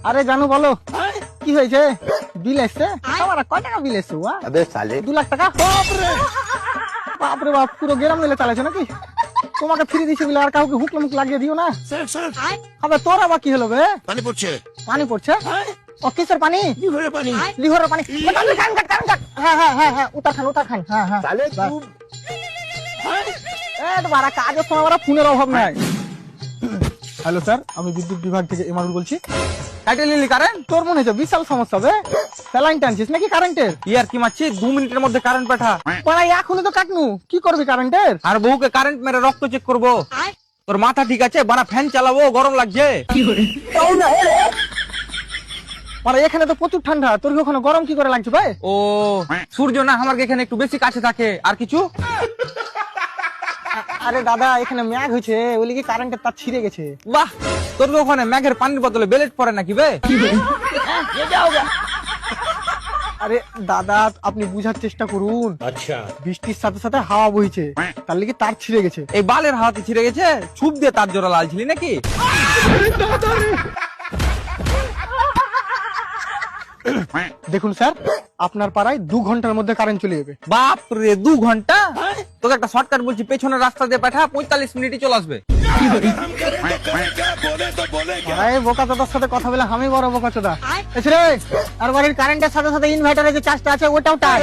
আরে জানু বলো কি হয়েছে? বিল এসছে? আমার কয় টাকা বিল এসছে? 2 লাখ টাকা। বাপরে বাপরে বাপ, পুরো গ্রাম মিলে চালাইছো নাকি? তোমাকে ফ্রি দিছি বলে আর কাউকে হুকলে মুখ লাগিয়ে দিও না। আবে তোর আবার কি হলো বে? পানি পড়ছে। পানি পড়ছে? ও কিসের পানি? লিভারের পানি। লিভারের পানি। হ্যাঁ হ্যাঁ হ্যাঁ হ্যাঁ, উতার খান। হ্যাঁ হ্যাঁ। তোমার কাজের সময় আমার ফোনের অভাব নাই। হ্যালো স্যার, আমি বিদ্যুৎ বিভাগ থেকে ইমানুল বলছি। কাটে নিলি কারেন্ট? তোর মনে হচ্ছে বিশাল সমস্যা বে। স্যালাইন টানছিস নাকি কারেন্টের? ইয়ার কি মারছি? 2 মিনিটের মধ্যে কারেন্ট পাঠা। পাড়া এখনই তো কাটনু, কি করবি কারেন্টের? আর বউকে কারেন্ট মেরে রক্ত চেক করবো। তোর মাথা ঠিক আছে? বানা ফ্যান চালাবো, গরম লাগছে। পাড়া এখানে তো প্রচুর ঠান্ডা, তোর কি ওখানে গরম কি করে লাগছে ভাই? ও সূর্য না আমার এখানে একটু বেশি কাছে থাকে। আর কিছু? আরে দাদা, এখানে ম্যাগ হয়েছে, ওই লিগে কারেন্টের তার ছিঁড়ে গেছে। বাহ, তোর কি ওখানে ম্যাগের পানির বদলে বেলেট পড়ে নাকি বে? আরে দাদা, আপনি বুঝার চেষ্টা করুন। আচ্ছা, বৃষ্টির সাথে সাথে হাওয়া বইছে, তার লিগে তার ছিঁড়ে গেছে। এই বালের হাওয়াতে ছিঁড়ে গেছে? ছুপ দিয়ে তার জোড়া লালছিলি নাকি? দেখুন স্যার, আপনার পাড়ায় 2 ঘন্টার মধ্যে কারেন্ট চলে যাবে। বাপ রে, 2 ঘন্টা? তোকে একটা শর্টকাট বলছি, পেছনের রাস্তা দিয়ে পাঠা, 45 মিনিটে চলে আসবে। আরে বোকা চোদার সাথে কথা বলে আমি বড় বোকা চোদা। এসরে আর বাড়ির কারেন্টের সাথে সাথে ইনভার্টারের যে চার্জটা আছে ওটাও টান।